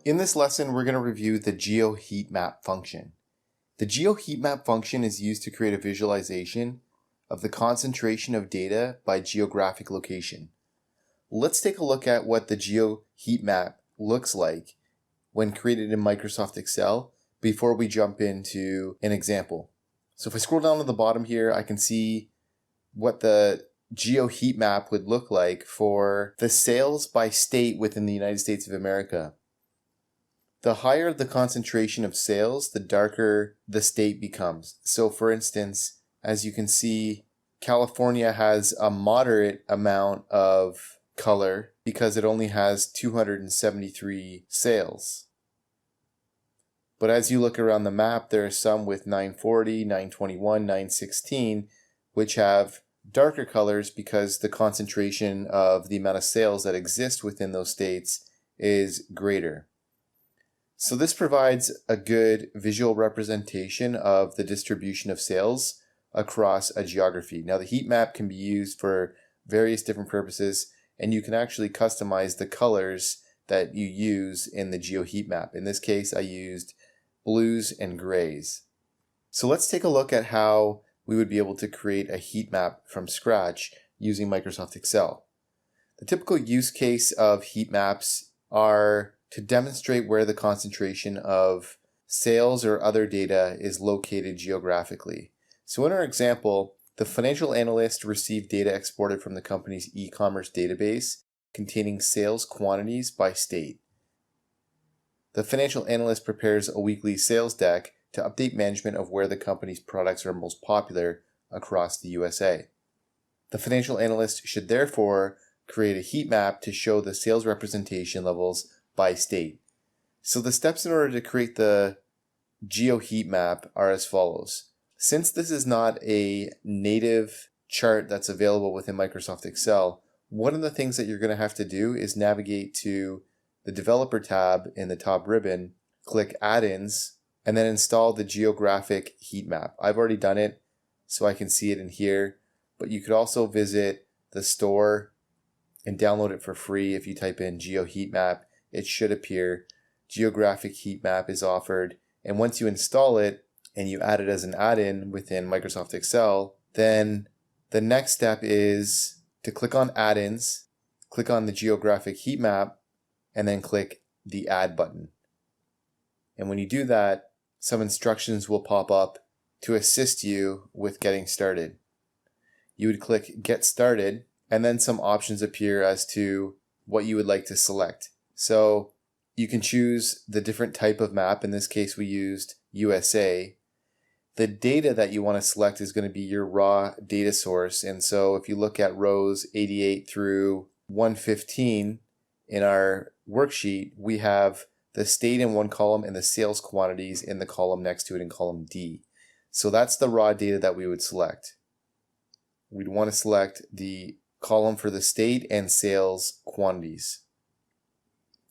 In this lesson, we're going to review the Geo Heat Map function. The Geo Heat Map function is used to create a visualization of the concentration of data by geographic location. Let's take a look at what the Geo Heat Map looks like when created in Microsoft Excel before we jump into an example. So if I scroll down to the bottom here, I can see what the Geo Heat Map would look like for the sales by state within the United States of America. The higher the concentration of sales, the darker the state becomes. So for instance, as you can see, California has a moderate amount of color because it only has 273 sales. But as you look around the map, there are some with 940, 921, 916, which have darker colors because the concentration of the amount of sales that exist within those states is greater. So this provides a good visual representation of the distribution of sales across a geography. Now the heat map can be used for various different purposes, and you can actually customize the colors that you use in the Geo Heat Map. In this case, I used blues and grays. So let's take a look at how we would be able to create a heat map from scratch using Microsoft Excel. The typical use case of heat maps are to demonstrate where the concentration of sales or other data is located geographically. So in our example, the financial analyst received data exported from the company's e-commerce database containing sales quantities by state. The financial analyst prepares a weekly sales deck to update management of where the company's products are most popular across the USA. The financial analyst should therefore create a heat map to show the sales representation levels by state. So the steps in order to create the Geo Heat Map are as follows. Since this is not a native chart that's available within Microsoft Excel, one of the things that you're going to have to do is navigate to the Developer tab in the top ribbon, click Add-ins, and then install the Geographic Heat Map. I've already done it, so I can see it in here, but you could also visit the store and download it for free. If you type in Geo Heat Map, it should appear. Geographic Heat Map is offered, and once you install it and you add it as an add-in within Microsoft Excel, then the next step is to click on Add-ins, click on the Geographic Heat Map, and then click the Add button. And when you do that, some instructions will pop up to assist you with getting started. You would click Get Started, and then some options appear as to what you would like to select. So you can choose the different type of map. In this case, we used USA. The data that you want to select is going to be your raw data source. And so if you look at rows 88 through 115 in our worksheet, we have the state in one column and the sales quantities in the column next to it in column D. So that's the raw data that we would select. We'd want to select the column for the state and sales quantities.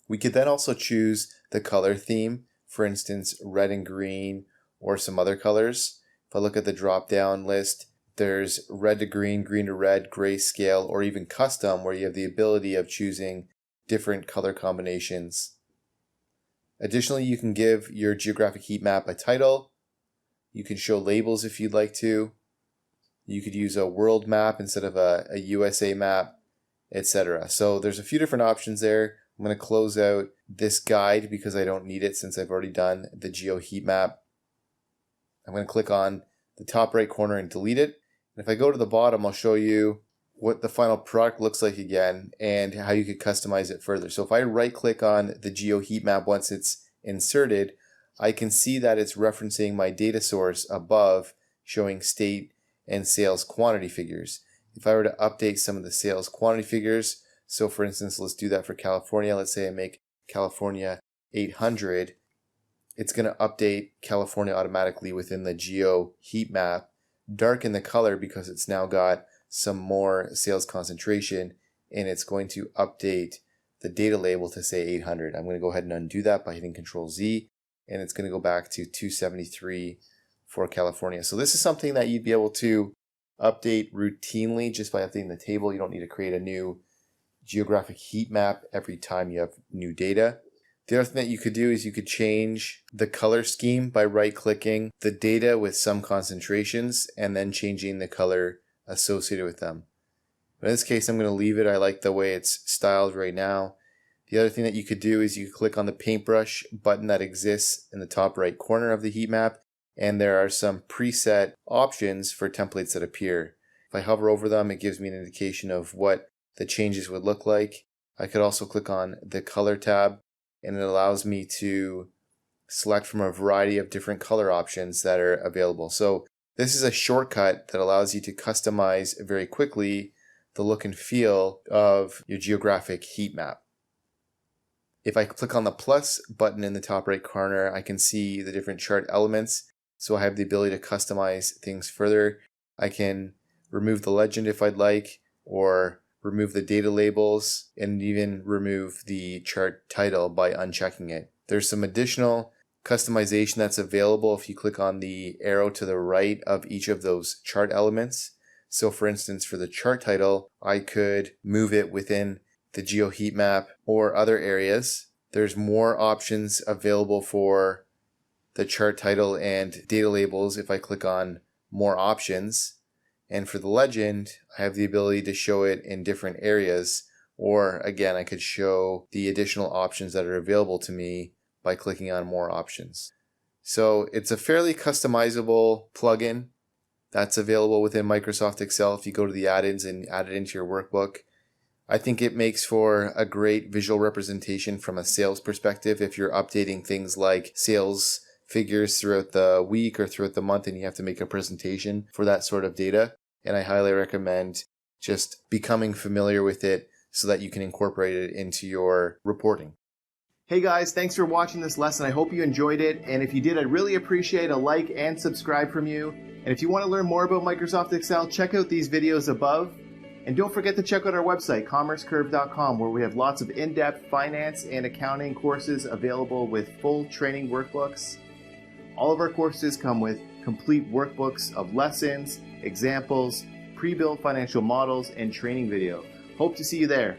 We could then also choose the color theme, for instance, red and green or some other colors. If I look at the drop-down list, there's red to green, green to red, grayscale, or even custom, where you have the ability of choosing different color combinations. Additionally, you can give your geographic heat map a title. You can show labels if you'd like to. You could use a world map instead of a USA map, etc. So there's a few different options there. I'm going to close out this guide because I don't need it since I've already done the Geo Heat Map. I'm going to click on the top right corner and delete it. And if I go to the bottom, I'll show you what the final product looks like again and how you could customize it further. So if I right click on the Geo Heat Map once it's inserted, I can see that it's referencing my data source above showing state and sales quantity figures. If I were to update some of the sales quantity figures, so for instance, let's do that for California. Let's say I make California 800. It's going to update California automatically within the Geo Heat Map, darken the color because it's now got some more sales concentration, and it's going to update the data label to say 800. I'm going to go ahead and undo that by hitting Control Z, and it's going to go back to 273 for California. So this is something that you'd be able to update routinely just by updating the table. You don't need to create a new geographic heat map every time you have new data. The other thing that you could do is you could change the color scheme by right-clicking the data with some concentrations and then changing the color associated with them. In this case, I'm going to leave it. I like the way it's styled right now. The other thing that you could do is you could click on the paintbrush button that exists in the top right corner of the heat map, and there are some preset options for templates that appear. If I hover over them, it gives me an indication of what the changes would look like. I could also click on the color tab, and it allows me to select from a variety of different color options that are available. So this is a shortcut that allows you to customize very quickly the look and feel of your geographic heat map. If I click on the plus button in the top right corner, I can see the different chart elements. So I have the ability to customize things further. I can remove the legend if I'd like, or remove the data labels, and even remove the chart title by unchecking it. There's some additional customization that's available if you click on the arrow to the right of each of those chart elements. So for instance, for the chart title, I could move it within the Geo Heat Map or other areas. There's more options available for the chart title and data labels if I click on more options. And for the legend, I have the ability to show it in different areas, or again, I could show the additional options that are available to me by clicking on more options. So it's a fairly customizable plugin that's available within Microsoft Excel if you go to the add-ins and add it into your workbook. I think it makes for a great visual representation from a sales perspective if you're updating things like sales figures throughout the week or throughout the month and you have to make a presentation for that sort of data. And I highly recommend just becoming familiar with it so that you can incorporate it into your reporting. Hey guys, thanks for watching this lesson. I hope you enjoyed it. And if you did, I'd really appreciate a like and subscribe from you. And if you want to learn more about Microsoft Excel, check out these videos above. And don't forget to check out our website, commercecurve.com, where we have lots of in-depth finance and accounting courses available with full training workbooks. All of our courses come with complete workbooks of lessons, examples, pre-built financial models, and training video. Hope to see you there.